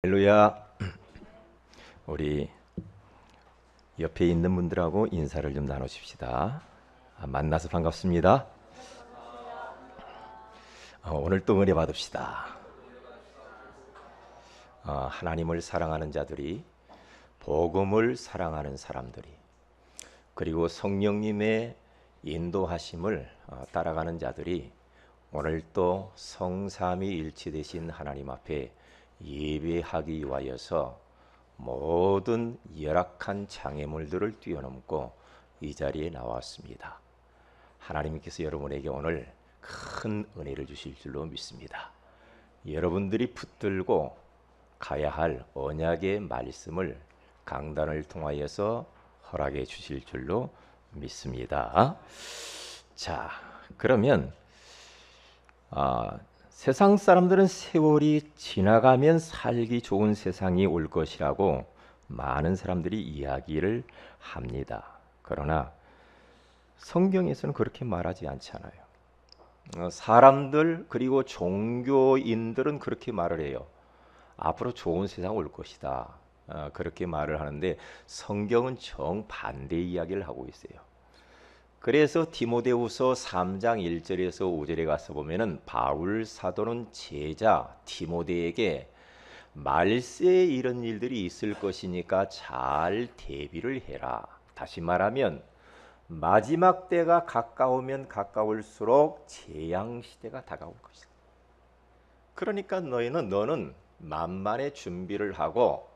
할렐루야. 우리 옆에 있는 분들하고 인사를 좀 나누십시다. 만나서 반갑습니다. 오늘 또 은혜 받읍시다. 하나님을 사랑하는 자들이, 복음을 사랑하는 사람들이, 그리고 성령님의 인도하심을 따라가는 자들이 오늘 또 성삼위 일치되신 하나님 앞에 예배하기 위하여서 모든 열악한 장애물들을 뛰어넘고 이 자리에 나왔습니다. 하나님께서 여러분에게 오늘 큰 은혜를 주실 줄로 믿습니다. 여러분들이 붙들고 가야 할 언약의 말씀을 강단을 통하여서 허락해 주실 줄로 믿습니다. 자, 그러면 세상 사람들은 세월이 지나가면 살기 좋은 세상이 올 것이라고 많은 사람들이 이야기를 합니다. 그러나 성경에서는 그렇게 말하지 않잖아요. 사람들 그리고 종교인들은 그렇게 말을 해요. 앞으로 좋은 세상 올 것이다. 그렇게 말을 하는데 성경은 정반대 이야기를 하고 있어요. 그래서 디모데후서 3장 1절에서 5절에 가서 보면은 바울 사도는 제자 디모데에게 말세에 이런 일들이 있을 것이니까 잘 대비를 해라. 다시 말하면 마지막 때가 가까우면 가까울수록 재앙 시대가 다가올 것이다. 그러니까 너는 만반의 준비를 하고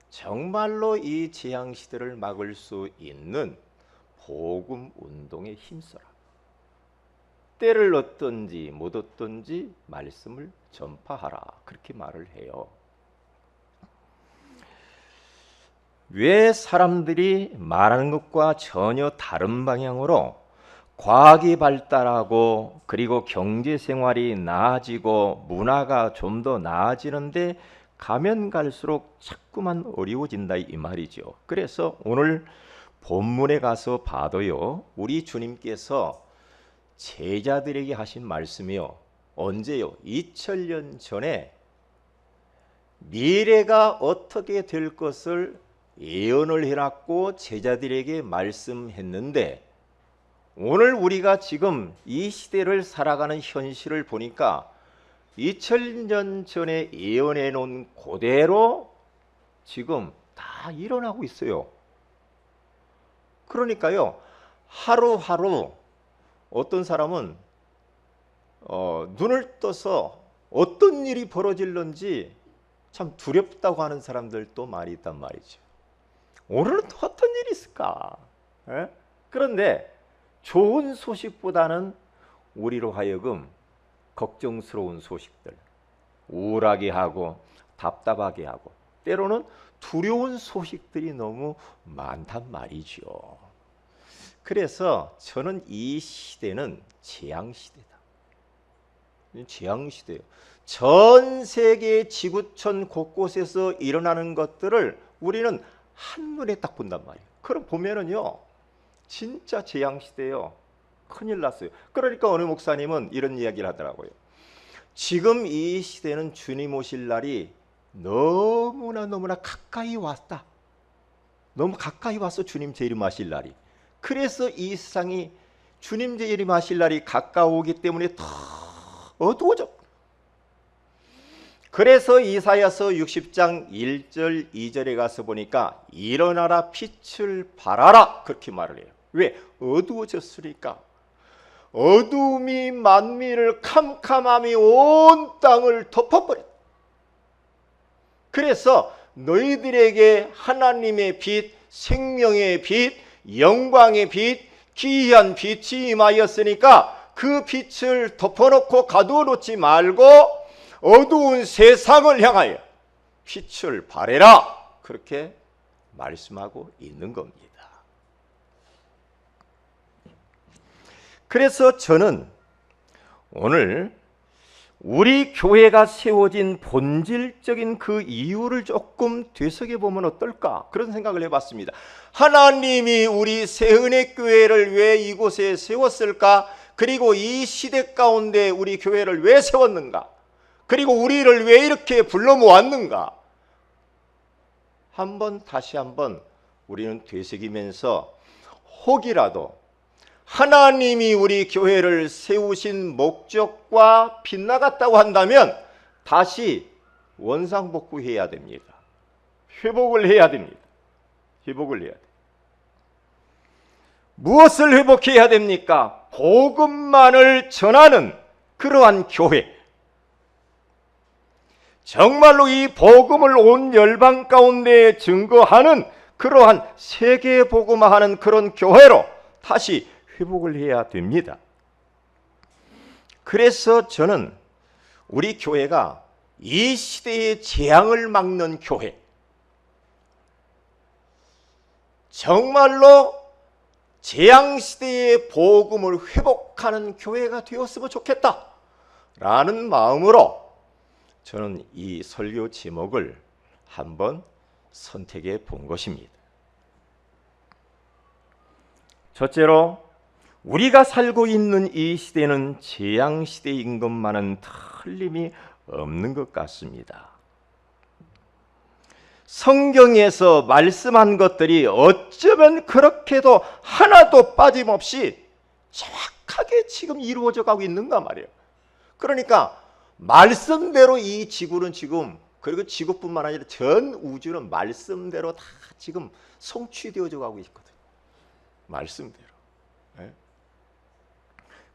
정말로 이 재앙 시대를 막을 수 있는 복음 운동에 힘써라. 때를 얻든지 못 얻든지 말씀을 전파하라. 그렇게 말을 해요. 왜 사람들이 말하는 것과 전혀 다른 방향으로 과학이 발달하고 그리고 경제 생활이 나아지고 문화가 좀 더 나아지는데 가면 갈수록 자꾸만 어려워진다 이 말이죠. 그래서 오늘 본문에 가서 봐도요, 우리 주님께서 제자들에게 하신 말씀이요, 언제요? 2000년 전에 미래가 어떻게 될 것을 예언을 해놨고 제자들에게 말씀했는데, 오늘 우리가 지금 이 시대를 살아가는 현실을 보니까 2000년 전에 예언해 놓은 그대로 지금 다 일어나고 있어요. 그러니까요, 하루하루 어떤 사람은 눈을 떠서 어떤 일이 벌어질런지 참 두렵다고 하는 사람들도 많이 있단 말이죠. 오늘은 또 어떤 일이 있을까? 그런데 좋은 소식보다는 우리로 하여금 걱정스러운 소식들, 우울하게 하고 답답하게 하고 때로는 두려운 소식들이 너무 많단 말이죠. 그래서 저는 이 시대는 재앙시대다. 재앙시대예요. 전 세계 지구촌 곳곳에서 일어나는 것들을 우리는 한눈에 딱 본단 말이에요. 그럼 보면은요, 진짜 재앙시대예요. 큰일 났어요. 그러니까 어느 목사님은 이런 이야기를 하더라고요. 지금 이 시대는 주님 오실 날이 너무나 가까이 왔다. 너무 가까이 와서 주님 재림하실 날이. 그래서 이 세상이 주님 재림하실 날이 가까우기 때문에 더 어두워져. 그래서 이사야서 60장 1절 2절에 가서 보니까 일어나라 빛을 발하라 그렇게 말을 해요. 왜? 어두워졌으니까. 어두움이 만민을 캄캄함이 온 땅을 덮어버렸다. 그래서 너희들에게 하나님의 빛, 생명의 빛, 영광의 빛, 기이한 빛이 임하였으니까 그 빛을 덮어놓고 가두어 놓지 말고 어두운 세상을 향하여 빛을 발해라. 그렇게 말씀하고 있는 겁니다. 그래서 저는 오늘 우리 교회가 세워진 본질적인 그 이유를 조금 되새겨보면 어떨까? 그런 생각을 해봤습니다. 하나님이 우리 새은혜교회를 왜 이곳에 세웠을까? 그리고 이 시대 가운데 우리 교회를 왜 세웠는가? 그리고 우리를 왜 이렇게 불러 모았는가? 다시 한번 우리는 되새기면서 혹이라도 하나님이 우리 교회를 세우신 목적과 빗나갔다고 한다면 다시 원상복구해야 됩니다. 회복을 해야 됩니다. 회복을 해야 돼요. 무엇을 회복해야 됩니까? 복음만을 전하는 그러한 교회. 정말로 이 복음을 온 열방 가운데 증거하는 그러한 세계 복음화하는 그런 교회로 다시 회복을 해야 됩니다. 그래서 저는 우리 교회가 이 시대의 재앙을 막는 교회, 정말로 재앙시대의 복음을 회복하는 교회가 되었으면 좋겠다라는 마음으로 저는 이 설교 제목을 한번 선택해 본 것입니다. 첫째로, 우리가 살고 있는 이 시대는 재앙시대인 것만은 틀림이 없는 것 같습니다. 성경에서 말씀한 것들이 어쩌면 그렇게도 하나도 빠짐없이 정확하게 지금 이루어져 가고 있는가 말이에요. 그러니까 말씀대로 이 지구는 지금, 그리고 지구뿐만 아니라 전 우주는 말씀대로 다 지금 성취되어져 가고 있거든요. 말씀대로.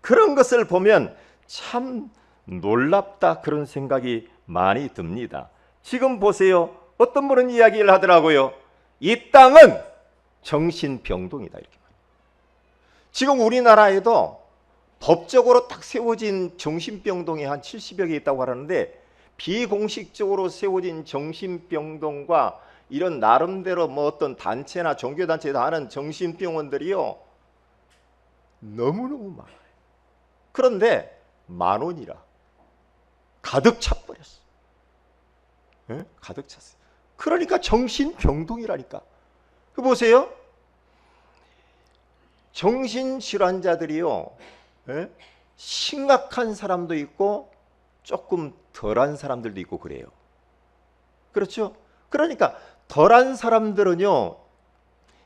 그런 것을 보면 참 놀랍다, 그런 생각이 많이 듭니다. 지금 보세요. 어떤 분은 이야기를 하더라고요. 이 땅은 정신병동이다, 이렇게. 지금 우리나라에도 법적으로 딱 세워진 정신병동이 한 70여 개 있다고 하는데, 비공식적으로 세워진 정신병동과 이런 나름대로 뭐 어떤 단체나 종교단체에서 하는 정신병원들이요, 너무너무 많아요. 그런데 10,000원이라 가득 차버렸어. 가득 찼어요. 그러니까 정신병동이라니까. 그 보세요. 정신질환자들이요, 심각한 사람도 있고 조금 덜한 사람들도 있고 그래요. 그렇죠? 그러니까 덜한 사람들은요,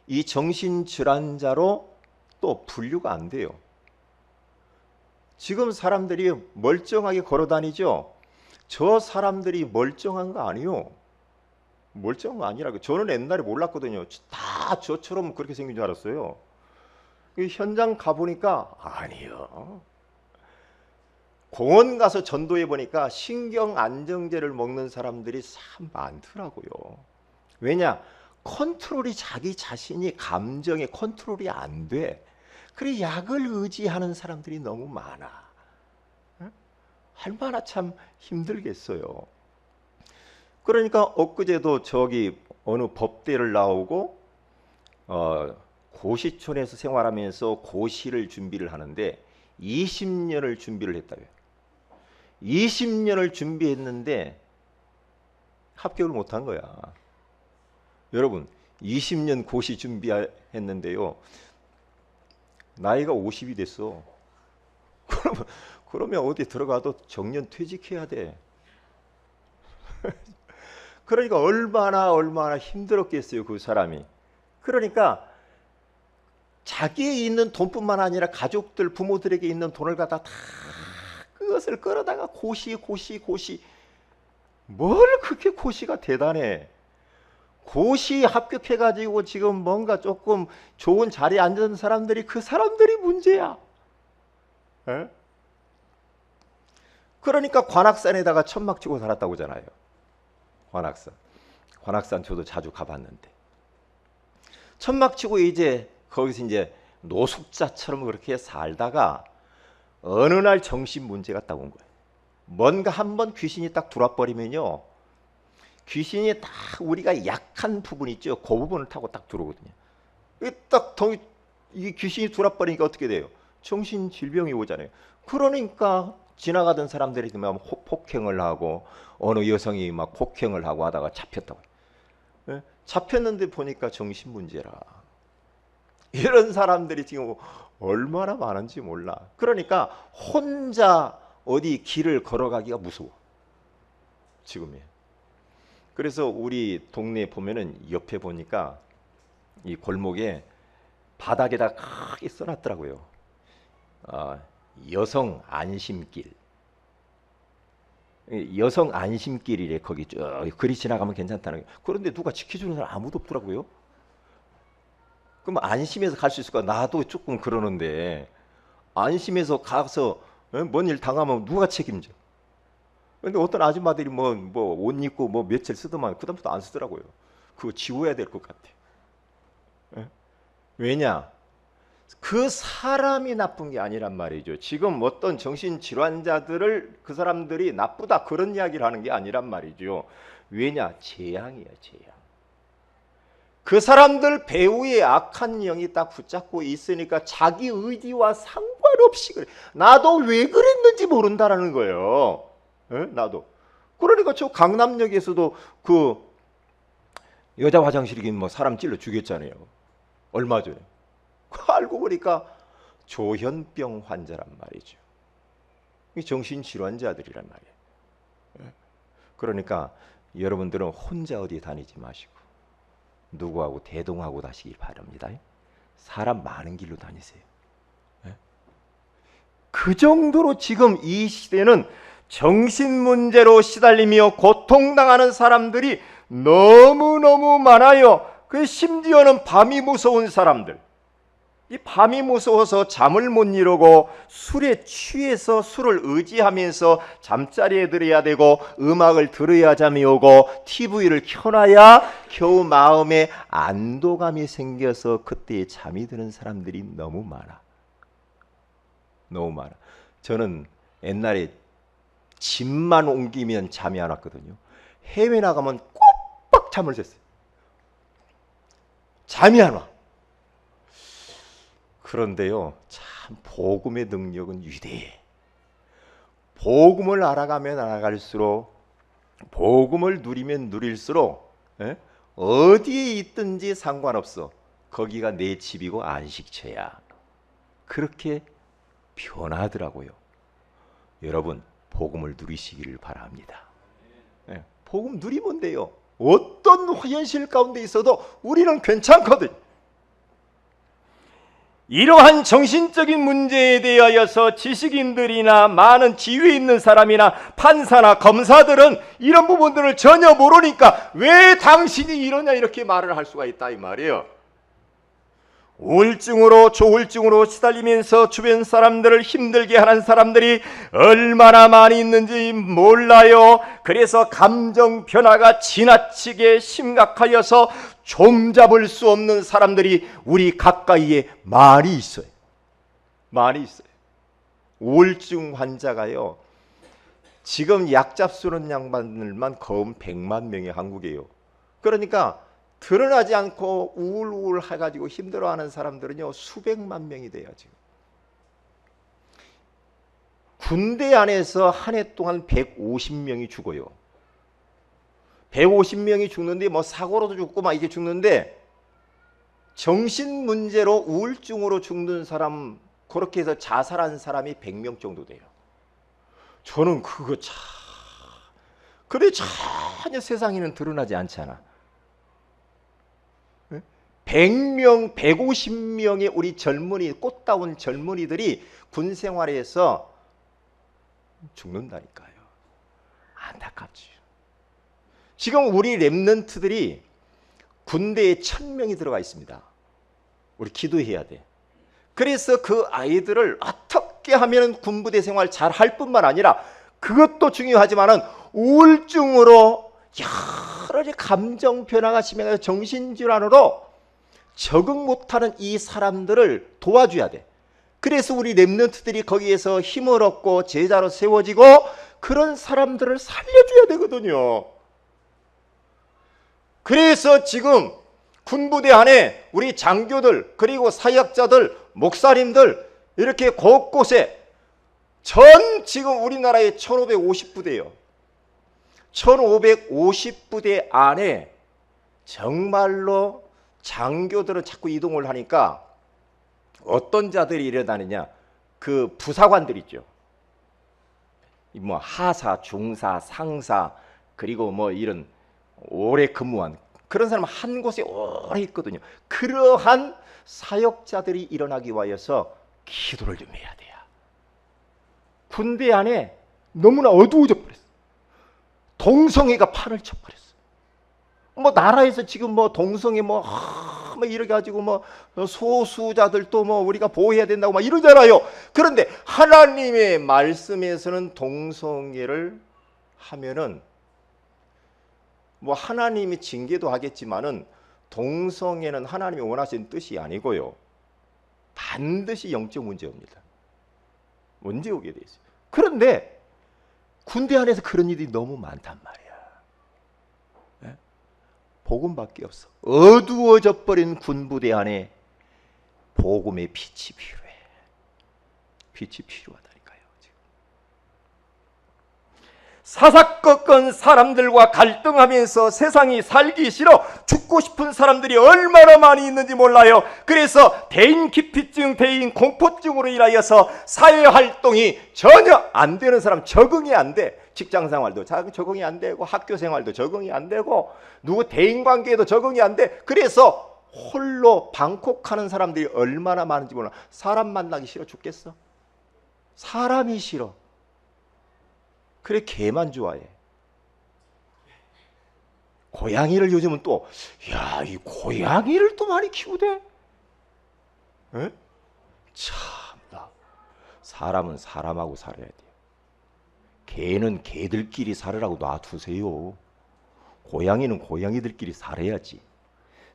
이 정신질환자로 또 분류가 안 돼요. 지금 사람들이 멀쩡하게 걸어다니죠. 저 사람들이 멀쩡한 거 아니에요. 멀쩡한 거 아니라고. 저는 옛날에 몰랐거든요. 다 저처럼 그렇게 생긴 줄 알았어요. 현장 가보니까 아니요. 공원 가서 전도해 보니까 신경 안정제를 먹는 사람들이 참 많더라고요. 왜냐? 컨트롤이, 자기 자신이 감정에 컨트롤이 안 돼. 그래 약을 의지하는 사람들이 너무 많아. 얼마나 참 힘들겠어요. 그러니까 엊그제도 저기 어느 법대를 나오고 고시촌에서 생활하면서 고시를 준비를 하는데 20년을 준비를 했다고요. 20년을 준비했는데 합격을 못한 거야. 여러분, 20년 고시 준비했는데요, 나이가 50이 됐어. 그러면 어디 들어가도 정년 퇴직해야 돼. 그러니까 얼마나 힘들었겠어요, 그 사람이. 그러니까 자기에 있는 돈뿐만 아니라 가족들, 부모들에게 있는 돈을 갖다 다 그것을 끌어다가 고시. 뭘 그렇게 고시가 대단해. 고시 합격해가지고 지금 뭔가 조금 좋은 자리에 앉은 사람들이, 그 사람들이 문제야. 에? 그러니까 관악산에다가 천막 치고 살았다고 하잖아요. 관악산 저도 자주 가봤는데, 천막 치고 이제 거기서 이제 노숙자처럼 그렇게 살다가 어느 날 정신 문제가 딱 온 거예요. 뭔가 한번 귀신이 딱 들어와버리면요, 귀신이 딱 우리가 약한 부분 있죠, 그 부분을 타고 딱 들어오거든요. 이 귀신이 들어와버리니까 어떻게 돼요? 정신질병이 오잖아요. 그러니까 지나가던 사람들이 막 폭행을 하고, 어느 여성이 막 폭행을 하고 하다가 잡혔다고. 잡혔는데 보니까 정신문제라. 이런 사람들이 지금 얼마나 많은지 몰라. 그러니까 혼자 어디 길을 걸어가기가 무서워, 지금이에요. 그래서 우리 동네에 보면은 옆에 보니까 이 골목에 바닥에다 크게 써놨더라고요. 여성 안심길. 여성 안심길이래. 거기 쭉 글이 지나가면 괜찮다는 게. 그런데 누가 지켜주는 사람 아무도 없더라고요. 그럼 안심해서 갈 수 있을까? 나도 조금 그러는데 안심해서 가서 뭔 일 당하면 누가 책임져? 근데 어떤 아줌마들이 뭐 옷 입고 뭐 며칠 쓰더만 그다음부터 안 쓰더라고요. 그거 지워야 될 것 같아. 예? 왜냐? 그 사람이 나쁜 게 아니란 말이죠. 지금 어떤 정신질환자들을 그 사람들이 나쁘다 그런 이야기를 하는 게 아니란 말이죠. 왜냐? 재앙이에요, 재앙. 그 사람들 배후에 악한 영이 딱 붙잡고 있으니까 자기 의지와 상관없이 그래. 나도 왜 그랬는지 모른다라는 거예요. 에? 나도. 그러니까 저 강남역에서도 그 여자 화장실이 뭐 사람 찔러 죽였잖아요. 얼마 전에. 알고 보니까 조현병 환자란 말이죠. 정신질환자들이란 말이에요. 그러니까 여러분들은 혼자 어디 다니지 마시고 누구하고 대동하고 다시길 바랍니다. 사람 많은 길로 다니세요. 그 정도로 지금 이 시대는 정신문제로 시달리며 고통당하는 사람들이 너무너무 많아요. 그 심지어는 밤이 무서운 사람들. 이 밤이 무서워서 잠을 못 이루고 술에 취해서 술을 의지하면서 잠자리에 들어야 되고 음악을 들어야 잠이 오고 TV를 켜놔야 겨우 마음에 안도감이 생겨서 그때 잠이 드는 사람들이 너무 많아. 너무 많아. 저는 옛날에 집만 옮기면 잠이 안 왔거든요. 해외 나가면 꼬박 잠을 잤어요. 잠이 안 와. 그런데요, 참 복음의 능력은 위대해. 복음을 알아가면 알아갈수록, 복음을 누리면 누릴수록 어디에 있든지 상관없어. 거기가 내 집이고 안식처야. 그렇게 변하더라고요. 여러분, 복음을 누리시기를 바랍니다. 복음 누리면 돼요. 어떤 현실 가운데 있어도 우리는 괜찮거든. 이러한 정신적인 문제에 대하여서 지식인들이나 많은 지위에 있는 사람이나 판사나 검사들은 이런 부분들을 전혀 모르니까 왜 당신이 이러냐 이렇게 말을 할 수가 있다 이 말이에요. 우울증으로 조울증으로 시달리면서 주변 사람들을 힘들게 하는 사람들이 얼마나 많이 있는지 몰라요. 그래서 감정 변화가 지나치게 심각하여서 좀잡을 수 없는 사람들이 우리 가까이에 많이 있어요. 많이 있어요. 우울증 환자가요, 지금 약 잡수는 양반들만 거의 100만 명이 한국이에요. 그러니까 드러나지 않고 우울우울 해가지고 힘들어하는 사람들은요 수백만 명이 돼요. 지금 군대 안에서 한 해 동안 150명이 죽어요. 150명이 죽는데 뭐 사고로도 죽고 막 이게 죽는데, 정신 문제로 우울증으로 죽는 사람, 그렇게 해서 자살한 사람이 100명 정도 돼요. 저는 그거 참, 그래 전혀 세상에는 드러나지 않잖아. 100명, 150명의 우리 젊은이, 꽃다운 젊은이들이 군 생활에서 죽는다니까요. 안타깝죠. 지금 우리 랩런트들이 군대에 1000명이 들어가 있습니다. 우리 기도해야 돼. 그래서 그 아이들을 어떻게 하면 군부대 생활 잘 할 뿐만 아니라, 그것도 중요하지만은 우울증으로 여러 가지 감정 변화가 심해서 정신질환으로 적응 못하는 이 사람들을 도와줘야 돼. 그래서 우리 랩런트들이 거기에서 힘을 얻고 제자로 세워지고 그런 사람들을 살려줘야 되거든요. 그래서 지금 군부대 안에 우리 장교들, 그리고 사역자들, 목사님들 이렇게 곳곳에 지금 우리나라에 1550부대예요. 1550부대 안에 정말로 장교들은 자꾸 이동을 하니까 어떤 자들이 일어나느냐, 그 부사관들 있죠. 뭐 하사, 중사, 상사, 그리고 뭐 이런 오래 근무한 그런 사람 한 곳에 오래 있거든요. 그러한 사역자들이 일어나기 위하여서 기도를 좀 해야 돼요. 군대 안에 너무나 어두워져 버렸어. 동성애가 판을 쳐버렸어. 뭐 나라에서 지금 뭐 동성애 뭐 이렇게 가지고 뭐 소수자들도 뭐 우리가 보호해야 된다고 막 이러잖아요. 그런데 하나님의 말씀에서는 동성애를 하면은 뭐 하나님이 징계도 하겠지만은 동성애는 하나님이 원하시는 뜻이 아니고요. 반드시 영적 문제입니다. 문제 오게 돼 있어요. 그런데 군대 안에서 그런 일이 너무 많단 말이야. 네? 복음밖에 없어. 어두워져 버린 군부대 안에 복음의 빛이 필요해. 빛이 필요하다니까요. 지금. 사사건건 사람들과 갈등하면서 세상이 살기 싫어 죽고 싶은 사람들이 얼마나 많이 있는지 몰라요. 그래서 대인기피증, 대인 공포증으로 인하여서 사회활동이 전혀 안 되는 사람, 적응이 안 돼. 직장생활도 적응이 안 되고 학교생활도 적응이 안 되고 누구 대인관계에도 적응이 안 돼. 그래서 홀로 방콕하는 사람들이 얼마나 많은지 몰라. 사람 만나기 싫어 죽겠어. 사람이 싫어. 그래 개만 좋아해. 고양이를 요즘은 또 야, 이 고양이를 또 많이 키우대. 에? 참나. 사람은 사람하고 살아야 돼요. 개는 개들끼리 살으라고 놔두세요. 고양이는 고양이들끼리 살아야지.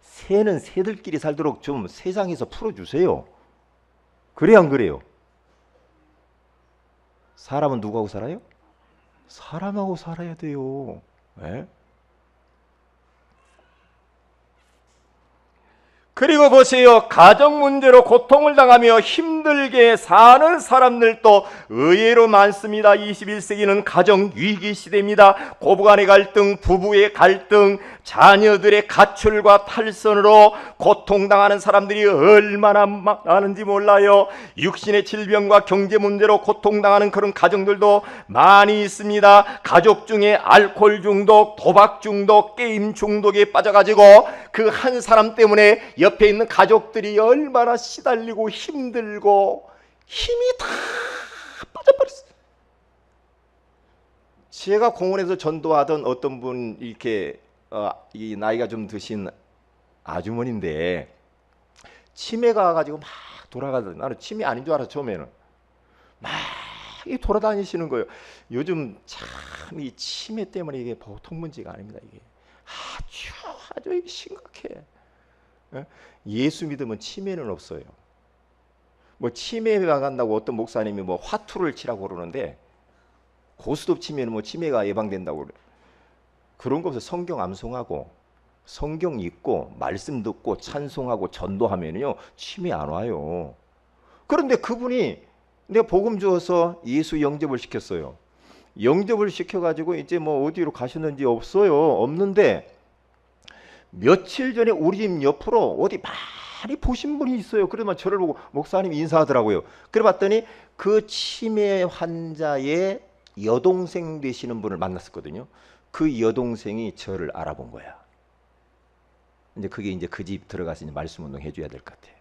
새는 새들끼리 살도록 좀 세상에서 풀어주세요. 그래 안 그래요? 사람은 누구하고 살아요? 사람하고 살아야 돼요. 네? 그리고 보세요. 가정 문제로 고통을 당하며 힘들게 사는 사람들도 의외로 많습니다. 21세기는 가정 위기 시대입니다. 고부간의 갈등, 부부의 갈등, 자녀들의 가출과 탈선으로 고통당하는 사람들이 얼마나 많은지 몰라요. 육신의 질병과 경제 문제로 고통당하는 그런 가정들도 많이 있습니다. 가족 중에 알코올 중독, 도박 중독, 게임 중독에 빠져가지고 그 한 사람 때문에 옆에 있는 가족들이 얼마나 시달리고 힘들고 힘이 다 빠져버렸어요. 제가 공원에서 전도하던 어떤 분 이렇게 이 나이가 좀 드신 아주머니인데 치매가 와가지고 막 돌아가던, 나는 치매 아닌 줄 알았어 처음에는. 막 돌아다니시는 거예요. 요즘 참 이 치매 때문에 이게 보통 문제가 아닙니다. 이게 아주 이게 심각해. 예수 믿으면 치매는 없어요. 뭐 치매가 간다고 어떤 목사님이 뭐 화투를 치라고 그러는데 고스톱 치면 뭐 치매가 예방된다고 그래. 그런 거 없어요. 성경 암송하고 성경 읽고 말씀 듣고 찬송하고 전도하면요 치매 안 와요. 그런데 그분이 내가 복음 주어서 예수 영접을 시켰어요. 영접을 시켜가지고 이제 뭐 어디로 가셨는지 없는데 며칠 전에 우리 집 옆으로 어디 많이 보신 분이 있어요. 그러면 저를 보고 목사님 인사하더라고요. 그래 봤더니 그 치매 환자의 여동생 되시는 분을 만났었거든요. 그 여동생이 저를 알아본 거야. 이제 그게 이제 그 집 들어가서 이제 말씀 운동 해줘야 될 것 같아.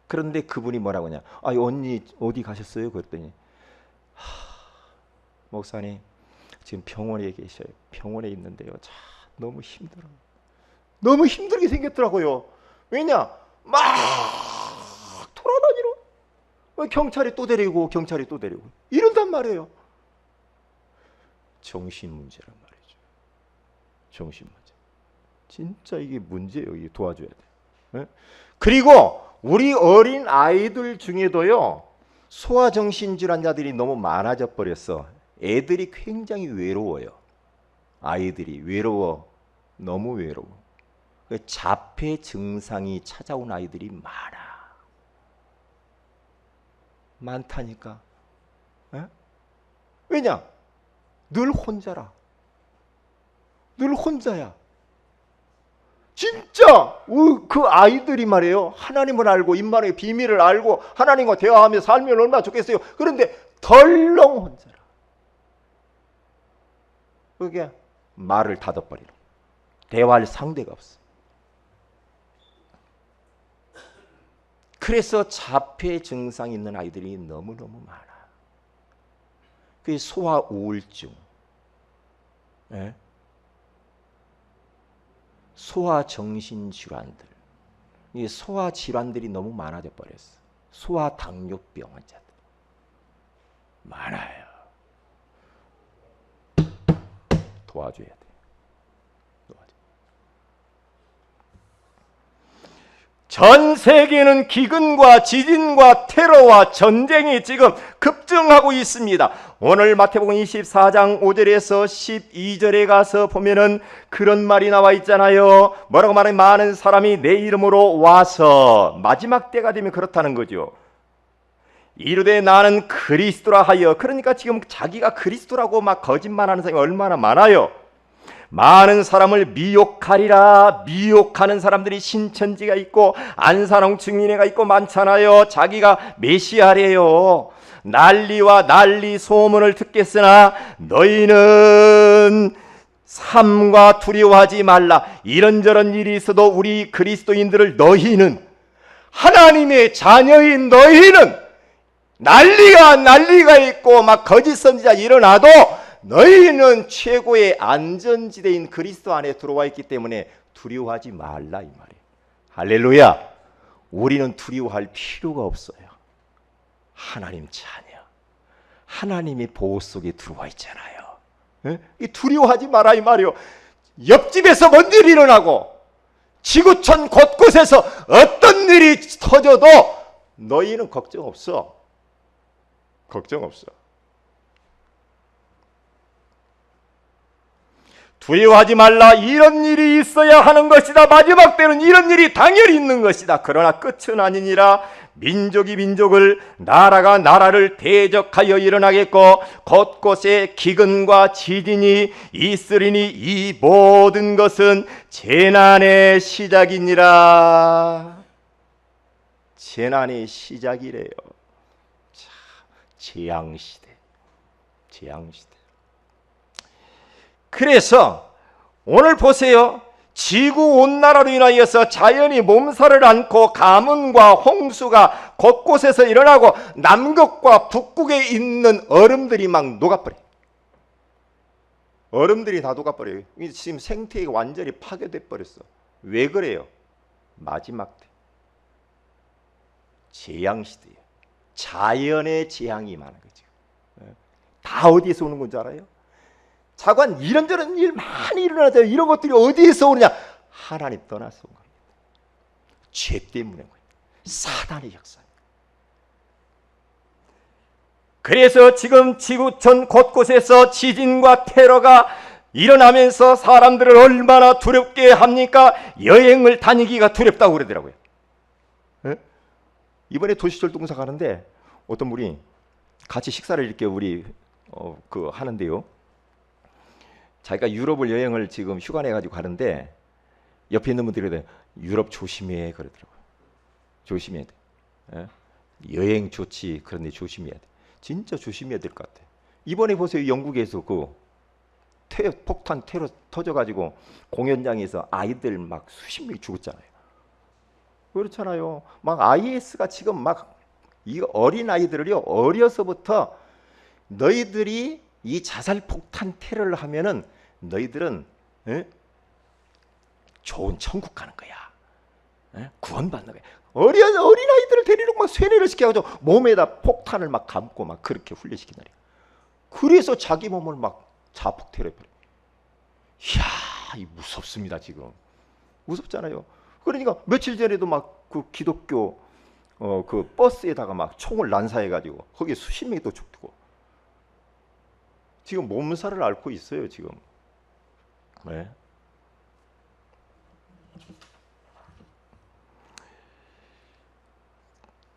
그런데 그분이 뭐라고 하냐? 아, 언니 어디 가셨어요? 그랬더니 목사님 지금 병원에 계셔요. 병원에 있는데요. 참 너무 힘들어. 너무 힘들게 생겼더라고요. 왜냐? 막 돌아다니러 경찰이 또 데리고 경찰이 또 데리고 이런단 말이에요. 정신 문제란 말이죠. 정신 문제. 진짜 이게 문제예요. 이게 도와줘야 돼. 네? 그리고 우리 어린 아이들 중에도요 소아정신 질환자들이 너무 많아져 버렸어. 애들이 굉장히 외로워요. 아이들이 외로워. 너무 외로워. 자폐 증상이 찾아온 아이들이 많다니까. 에? 왜냐? 늘 혼자라. 늘 혼자야. 진짜 그 아이들이 말이에요. 하나님을 알고 인간의 비밀을 알고 하나님과 대화하며 살면 얼마나 좋겠어요. 그런데 덜렁 혼자라. 그게 말을 닫아버리는. 대화할 상대가 없어. 그래서 자폐 증상이 있는 아이들이 너무너무 많아. 그게 소아 우울증, 예? 소아 정신 질환들, 이 소아 질환들이 너무 많아져 버렸어. 소아 당뇨병 환자들 많아요. 도와줘야 돼. 전 세계는 기근과 지진과 테러와 전쟁이 지금 급증하고 있습니다. 오늘 마태복음 24장 5절에서 12절에 가서 보면은 그런 말이 나와 있잖아요. 뭐라고 말하면 많은 사람이 내 이름으로 와서, 마지막 때가 되면 그렇다는 거죠. 이르되 나는 그리스도라 하여. 그러니까 지금 자기가 그리스도라고 막 거짓말하는 사람이 얼마나 많아요. 많은 사람을 미혹하리라. 미혹하는 사람들이 신천지가 있고 안산홍 증인회가 있고 많잖아요. 자기가 메시아래요. 난리와 난리 소문을 듣겠으나 너희는 삼가 두려워하지 말라. 이런저런 일이 있어도 우리 그리스도인들을, 너희는, 하나님의 자녀인 너희는, 난리가 있고 막 거짓 선지자 일어나도 너희는 최고의 안전지대인 그리스도 안에 들어와 있기 때문에 두려워하지 말라, 이 말이에요. 할렐루야. 우리는 두려워할 필요가 없어요. 하나님 자녀, 하나님의 보호 속에 들어와 있잖아요. 이 두려워하지 마라, 이 말이에요. 옆집에서 뭔 일이 일어나고 지구촌 곳곳에서 어떤 일이 터져도 너희는 걱정 없어. 걱정 없어. 두려워하지 말라. 이런 일이 있어야 하는 것이다. 마지막 때는 이런 일이 당연히 있는 것이다. 그러나 끝은 아니니라. 민족이 민족을, 나라가 나라를 대적하여 일어나겠고 곳곳에 기근과 지진이 있으리니 이 모든 것은 재난의 시작이니라. 재난의 시작이래요. 자, 재앙시대. 재앙시대. 그래서 오늘 보세요. 지구온난화로 인하여서 자연이 몸살을 앓고 가뭄과 홍수가 곳곳에서 일어나고 남극과 북극에 있는 얼음들이 막 녹아버려. 얼음들이 다 녹아버려요. 지금 생태계가 완전히 파괴돼 버렸어. 왜 그래요? 마지막 때 재앙시대예요. 자연의 재앙이 많은 거죠. 다 어디에서 오는 건지 알아요? 자관 이런저런 일 많이 일어나죠. 이런 것들이 어디에서 오느냐? 하나님 떠나서 온 겁니다. 죄 때문에 온 거예요. 사단의 역사입니다. 그래서 지금 지구촌 곳곳에서 지진과 테러가 일어나면서 사람들을 얼마나 두렵게 합니까? 여행을 다니기가 두렵다고 그러더라고요. 네? 이번에 도시철도공사 가는데 어떤 분이 같이 식사를 이렇게 우리 하는데요. 자기가 유럽을 여행을 지금 휴가 내가지고 가는데 옆에 있는 분들이 그래요. 유럽 조심해 그러더라고요. 조심해야 돼. 예? 여행 좋지. 그런데 조심해야 돼. 진짜 조심해야 될 것 같아. 이번에 보세요. 영국에서 폭탄 테러 터져가지고 공연장에서 아이들 막 수십 명이 죽었잖아요. 그렇잖아요. 막 IS가 지금 막 이 어린 아이들을요, 어려서부터 너희들이 이 자살 폭탄 테러를 하면은 너희들은 좋은 천국 가는 거야. 구원받는 거야. 어린 아이들을 데리러 막 세뇌를 시켜가지고 몸에다 폭탄을 막 감고 막 그렇게 훈련시킨다. 그래서 자기 몸을 막 자폭 테러해버려. 이야, 이 무섭습니다. 지금 무섭잖아요. 그러니까 며칠 전에도 막 그 기독교 그 버스에다가 막 총을 난사해가지고 거기에 수십 명이 또 죽고. 지금 몸살을 앓고 있어요. 지금. 네.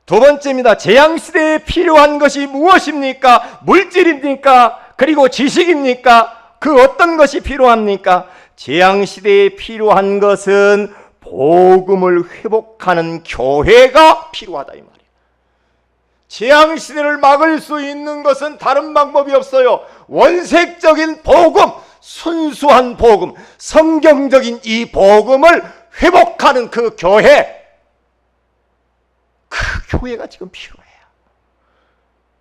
두 번째입니다. 재앙시대에 필요한 것이 무엇입니까? 물질입니까? 그리고 지식입니까? 그 어떤 것이 필요합니까? 재앙시대에 필요한 것은 복음을 회복하는 교회가 필요하다, 이 말이에요. 재앙시대를 막을 수 있는 것은 다른 방법이 없어요. 원색적인 복음, 순수한 복음, 성경적인 이 복음을 회복하는 그 교회, 그 교회가 지금 필요해요.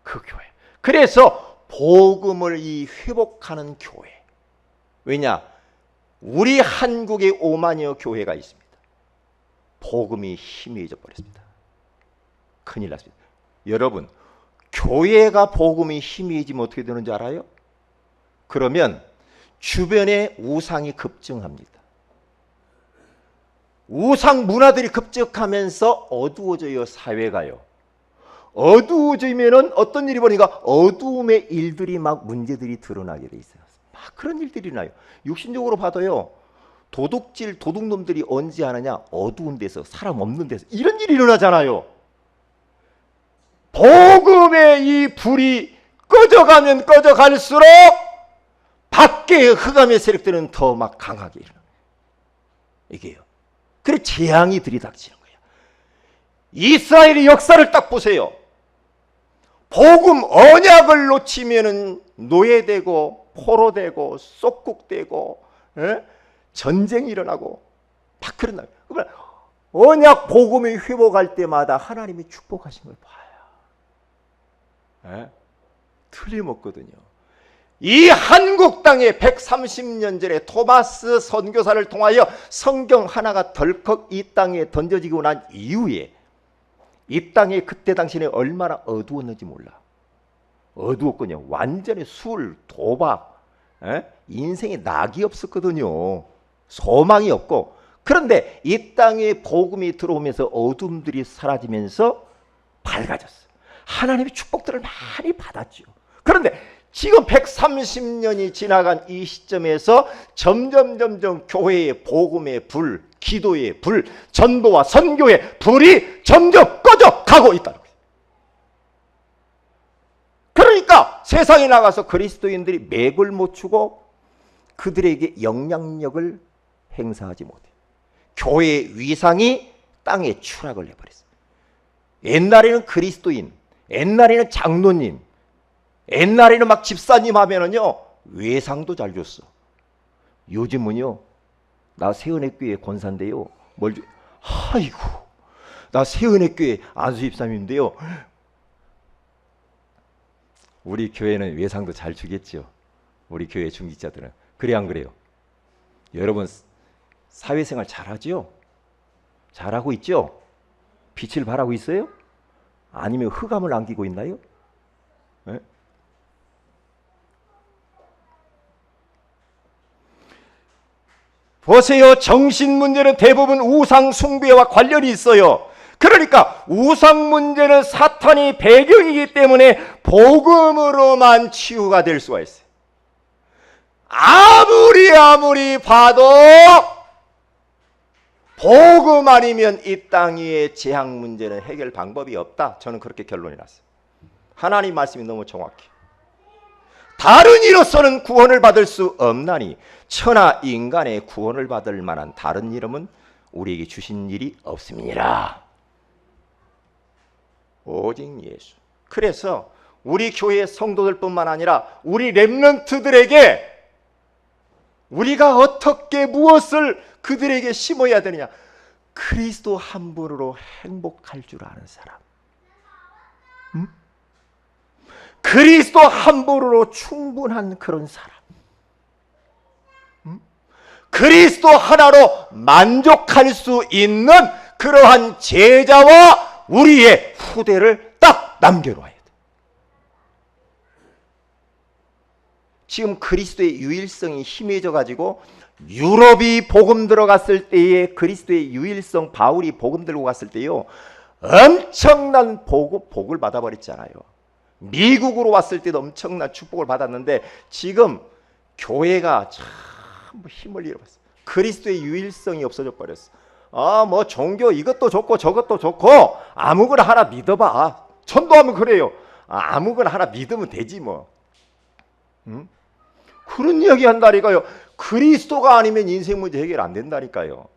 그 교회. 그래서 복음을 이 회복하는 교회. 왜냐? 우리 한국에 5만여 교회가 있습니다. 복음이 희미해져 버렸습니다. 큰일 났습니다. 여러분, 교회가 복음이 희미해지면 어떻게 되는지 알아요? 그러면 주변에 우상이 급증합니다. 우상 문화들이 급증하면서 어두워져요. 사회가요. 어두워지면은 어떤 일이 벌어지니까 어두움의 일들이 막 문제들이 드러나게 돼 있어요. 막 그런 일들이 나요. 육신적으로 봐도요. 도둑질, 도둑놈들이 언제 하느냐? 어두운 데서, 사람 없는 데서 이런 일이 일어나잖아요. 복음의 이 불이 꺼져가면 꺼져갈수록 밖의 흑암의 세력들은 더 막 강하게 일어나요. 이게요. 그래 재앙이 들이닥치는 거예요. 이스라엘의 역사를 딱 보세요. 복음 언약을 놓치면은 노예되고 포로되고 속국되고 전쟁이 일어나고 막 그런다. 그러면 언약 복음이 회복할 때마다 하나님이 축복하신 걸 봐요. 틀림없거든요. 이 한국 땅에 130년 전에 토마스 선교사를 통하여 성경 하나가 덜컥 이 땅에 던져지고 난 이후에 이 땅에 그때 당시에 얼마나 어두웠는지 몰라. 어두웠거든요. 완전히 술, 도박, 인생에 낙이 없었거든요. 소망이 없고. 그런데 이 땅에 복음이 들어오면서 어둠들이 사라지면서 밝아졌어요. 하나님의 축복들을 많이 받았죠. 그런데 지금 130년이 지나간 이 시점에서 점점 교회의 복음의 불, 기도의 불, 전도와 선교의 불이 점점 꺼져 가고 있다는 거예요. 그러니까 세상에 나가서 그리스도인들이 맥을 못 추고 그들에게 영향력을 행사하지 못해요. 교회의 위상이 땅에 추락을 해버렸어요. 옛날에는 그리스도인, 옛날에는 장로님, 옛날에는 막 집사님 하면은요 외상도 잘 줬어. 요즘은요 나 세은혜교회 권사인데요 아이고 나 세은혜교회 안수집사님인데요 우리 교회는 외상도 잘 주겠죠. 우리 교회 중직자들은. 그래 안 그래요? 여러분 사회생활 잘하죠? 잘하고 있죠? 빛을 발하고 있어요? 아니면 흑암을 안기고 있나요? 네? 보세요. 정신 문제는 대부분 우상 숭배와 관련이 있어요. 그러니까 우상 문제는 사탄이 배경이기 때문에 복음으로만 치유가 될 수가 있어요. 아무리 봐도 복음 아니면 이 땅 위의 재앙 문제는 해결 방법이 없다. 저는 그렇게 결론이 났어요. 하나님 말씀이 너무 정확해. 다른 이로서는 구원을 받을 수 없나니 천하 인간의 구원을 받을 만한 다른 이름은 우리에게 주신 일이 없음이니라. 오직 예수. 그래서 우리 교회 성도들뿐만 아니라 우리 렘넌트들에게 우리가 어떻게 무엇을 그들에게 심어야 되느냐. 그리스도 한 분으로 행복할 줄 아는 사람. 그리스도 한 분으로 충분한 그런 사람. 그리스도 하나로 만족할 수 있는 그러한 제자와 우리의 후대를 딱 남겨놓아야 돼. 지금 그리스도의 유일성이 희미해져 가지고 유럽이 복음 들어갔을 때에 그리스도의 유일성 바울이 복음 들고 갔을 때요 엄청난 복을 받아버렸잖아요. 미국으로 왔을 때도 엄청난 축복을 받았는데 지금 교회가 참 힘을 잃어버렸어. 그리스도의 유일성이 없어져 버렸어. 뭐 종교 이것도 좋고 저것도 좋고 아무거나 하나 믿어봐. 전도하면 그래요. 아무거나 하나 믿으면 되지 뭐. 그런 이야기 한다니까요. 그리스도가 아니면 인생 문제 해결 안 된다니까요.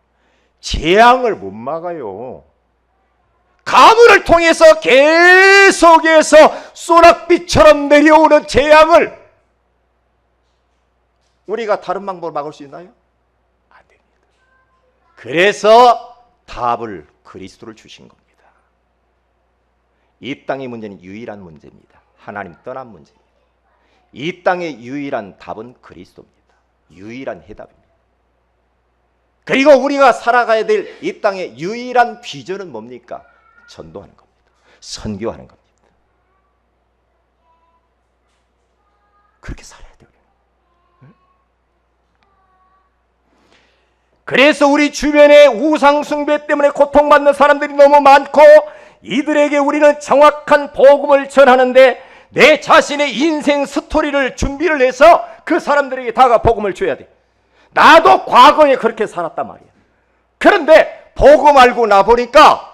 재앙을 못 막아요. 가문을 통해서 계속해서 소낙비처럼 내려오는 재앙을 우리가 다른 방법을 막을 수 있나요? 안 됩니다. 그래서 답을 그리스도를 주신 겁니다. 이 땅의 문제는 유일한 문제입니다. 하나님 떠난 문제입니다. 이 땅의 유일한 답은 그리스도입니다. 유일한 해답입니다. 그리고 우리가 살아가야 될 이 땅의 유일한 비전은 뭡니까? 전도하는 겁니다. 선교하는 겁니다. 그렇게 살아야 돼요. 그래서 우리 주변에 우상 숭배 때문에 고통받는 사람들이 너무 많고, 이들에게 우리는 정확한 복음을 전하는데 내 자신의 인생 스토리를 준비를 해서 그 사람들에게 다가 복음을 줘야 돼. 나도 과거에 그렇게 살았단 말이야. 그런데 복음 알고 나보니까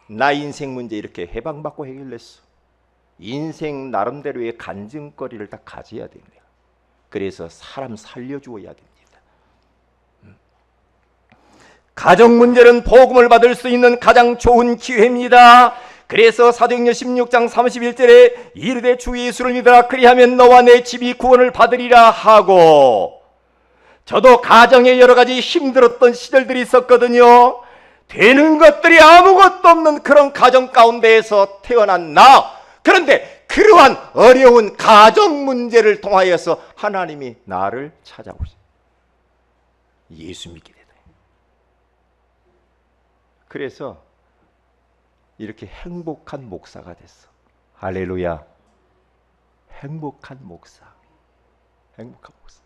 나 인생 문제 이렇게 해방받고 해결됐어. 인생 나름대로의 간증거리를 다 가져야 됩니다. 그래서 사람 살려주어야 됩니다. 가정 문제는 복음을 받을 수 있는 가장 좋은 기회입니다. 그래서 사도행전 16장 31절에 이르되 주 예수를 믿으라 그리하면 너와 내 집이 구원을 받으리라 하고, 저도 가정에 여러 가지 힘들었던 시절들이 있었거든요. 되는 것들이 아무것도 없는 그런 가정 가운데에서 태어난 나, 그런데 그러한 어려운 가정 문제를 통하여서 하나님이 나를 찾아오셨어요. 예수 믿게 되다. 그래서 이렇게 행복한 목사가 됐어. 할렐루야. 행복한 목사. 행복한 목사.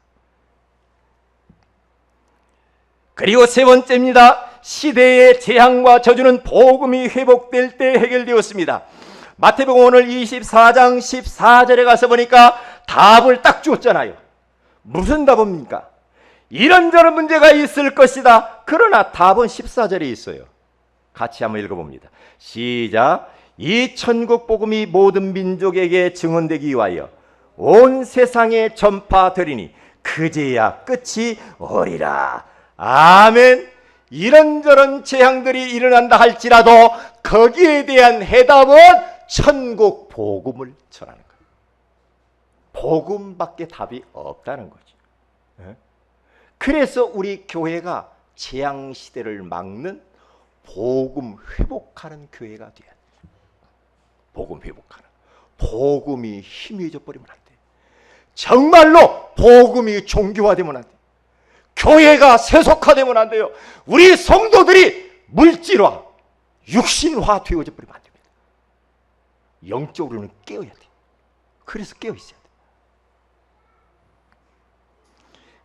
그리고 세 번째입니다. 시대의 재앙과 저주는 복음이 회복될 때 해결되었습니다. 마태복음 오늘 24장 14절에 가서 보니까 답을 딱 주었잖아요. 무슨 답입니까? 이런저런 문제가 있을 것이다. 그러나 답은 14절에 있어요. 같이 한번 읽어봅니다. 시작. 이 천국 복음이 모든 민족에게 증언되기 위하여 온 세상에 전파되리니 그제야 끝이 오리라. 아멘. 이런저런 재앙들이 일어난다 할지라도 거기에 대한 해답은 천국 복음을 전하는 거예요. 복음밖에 답이 없다는 거죠. 그래서 우리 교회가 재앙 시대를 막는 복음 회복하는 교회가 돼야 돼요. 복음 회복하는. 복음이 희미해져 버리면 안 돼요. 정말로 복음이 종교화되면 안 돼요. 교회가 세속화되면 안 돼요. 우리 성도들이 물질화, 육신화 되어져 버리면 안 됩니다. 영적으로는 깨어야 돼요. 그래서 깨어 있어야 돼요.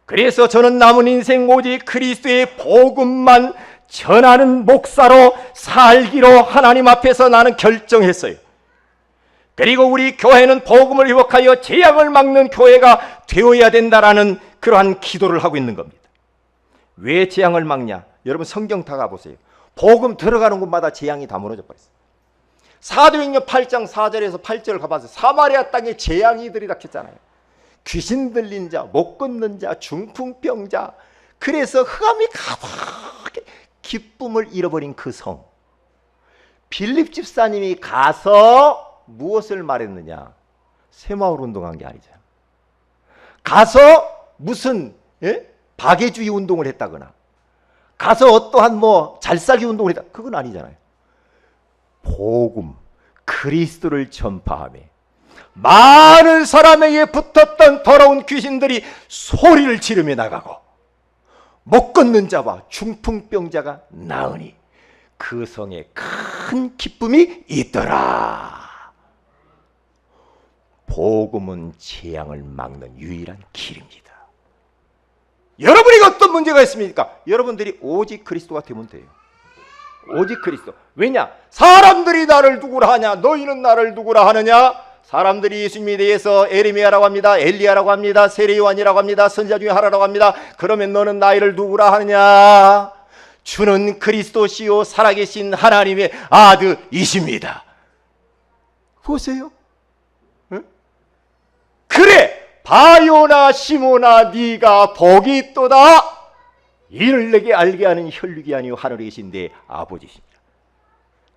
그래서 저는 남은 인생 오직 그리스도의 복음만 전하는 목사로 살기로 하나님 앞에서 나는 결정했어요. 그리고 우리 교회는 복음을 회복하여 재앙을 막는 교회가 되어야 된다라는 그러한 기도를 하고 있는 겁니다. 왜 재앙을 막냐? 여러분 성경 다 가보세요. 복음 들어가는 곳마다 재앙이 다 무너져 버렸어요. 사도행전 8장 4절에서 8절을 가봐서 사마리아 땅에 재앙이 들이닥쳤잖아요. 귀신 들린 자, 못 걷는 자, 중풍병자, 그래서 흑암이 가득해 기쁨을 잃어버린 그 성. 빌립 집사님이 가서 무엇을 말했느냐? 새마을 운동한 게 아니죠. 가서 무슨 박애주의 운동을 했다거나 가서 어떠한 잘살기 운동을 했다, 그건 아니잖아요. 복음, 그리스도를 전파하며 많은 사람에게 붙었던 더러운 귀신들이 소리를 지르며 나가고 못 걷는 자와 중풍병자가 나으니 그 성에 큰 기쁨이 있더라. 복음은 재앙을 막는 유일한 길입니다. 여러분에게 어떤 문제가 있습니까? 여러분들이 오직 그리스도가 되면 돼요. 오직 그리스도. 왜냐? 사람들이 나를 누구라 하냐? 너희는 나를 누구라 하느냐? 사람들이 예수님에 대해서 에레미야라고 합니다. 엘리야라고 합니다. 세례요한이라고 합니다. 선지자 중에 하나라고 합니다. 그러면 너는 나를 누구라 하느냐? 주는 그리스도시요 살아계신 하나님의 아들이십니다. 보세요. 응? 그래, 바요나 시모나 네가 복이 있도다. 이를 내게 알게 하는 혈육이 아니요 하늘에 계신 내 아버지십니다.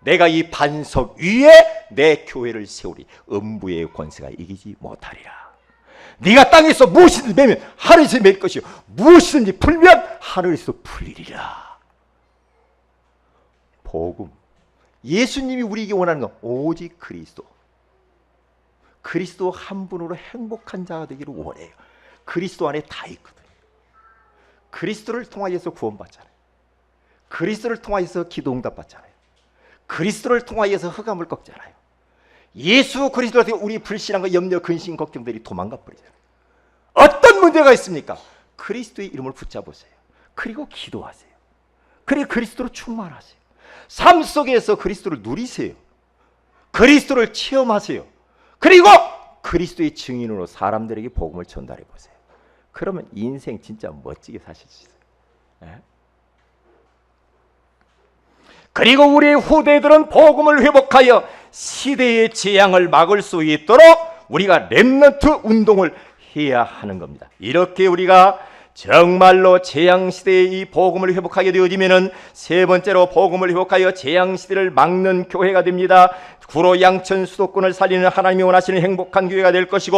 내가 이 반석 위에 내 교회를 세우리 음부의 권세가 이기지 못하리라. 네가 땅에서 무엇이든지 매면 하늘에서 맬 것이요 무엇이든지 풀면 하늘에서 풀리리라. 복음. 예수님이 우리에게 원하는 건 오직 그리스도. 그리스도 한 분으로 행복한 자가 되기를 원해요. 그리스도 안에 다 있거든요. 그리스도를 통하여서 구원받잖아요. 그리스도를 통하여서 기도 응답받잖아요. 그리스도를 통하여서 흑암을 꺾잖아요. 예수 그리스도한테 우리 불신앙과 염려, 근심, 걱정들이 도망가 버리잖아요. 어떤 문제가 있습니까? 그리스도의 이름을 붙잡으세요. 그리고 기도하세요. 그리고 그리스도로 충만하세요. 삶 속에서 그리스도를 누리세요. 그리스도를 체험하세요. 그리고 그리스도의 증인으로 사람들에게 복음을 전달해 보세요. 그러면 인생 진짜 멋지게 사실 수 있어요. 네? 그리고 우리의 후대들은 복음을 회복하여 시대의 재앙을 막을 수 있도록 우리가 렘넌트 운동을 해야 하는 겁니다. 이렇게 우리가 정말로 재앙시대의 이 복음을 회복하게 되어지면은 세 번째로 복음을 회복하여 재앙시대를 막는 교회가 됩니다. 구로 양천 수도권을 살리는 하나님이 원하시는 행복한 교회가 될 것이고,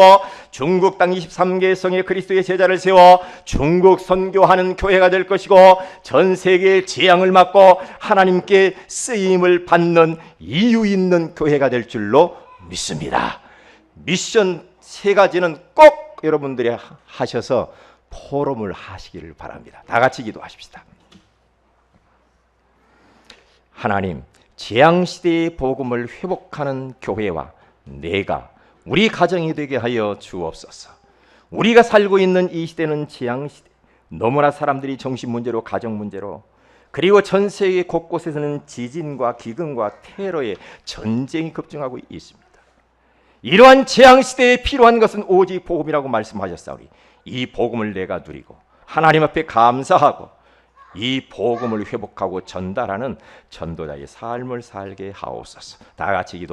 중국 땅 23개 성에 그리스도의 제자를 세워 중국 선교하는 교회가 될 것이고, 전 세계의 재앙을 막고 하나님께 쓰임을 받는 이유 있는 교회가 될 줄로 믿습니다. 미션 세 가지는 꼭 여러분들이 하셔서 포럼을 하시기를 바랍니다. 다 같이 기도하십시다. 하나님, 재앙시대의 복음을 회복하는 교회와 내가 우리 가정이 되게 하여 주옵소서. 우리가 살고 있는 이 시대는 재앙시대, 너무나 사람들이 정신문제로 가정문제로, 그리고 전 세계 곳곳에서는 지진과 기근과 테러의 전쟁이 급증하고 있습니다. 이러한 재앙시대에 필요한 것은 오직 복음이라고 말씀하셨사오니 이 복음을 내가 누리고 하나님 앞에 감사하고 이 복음을 회복하고 전달하는 전도자의 삶을 살게 하옵소서. 다 같이 기도.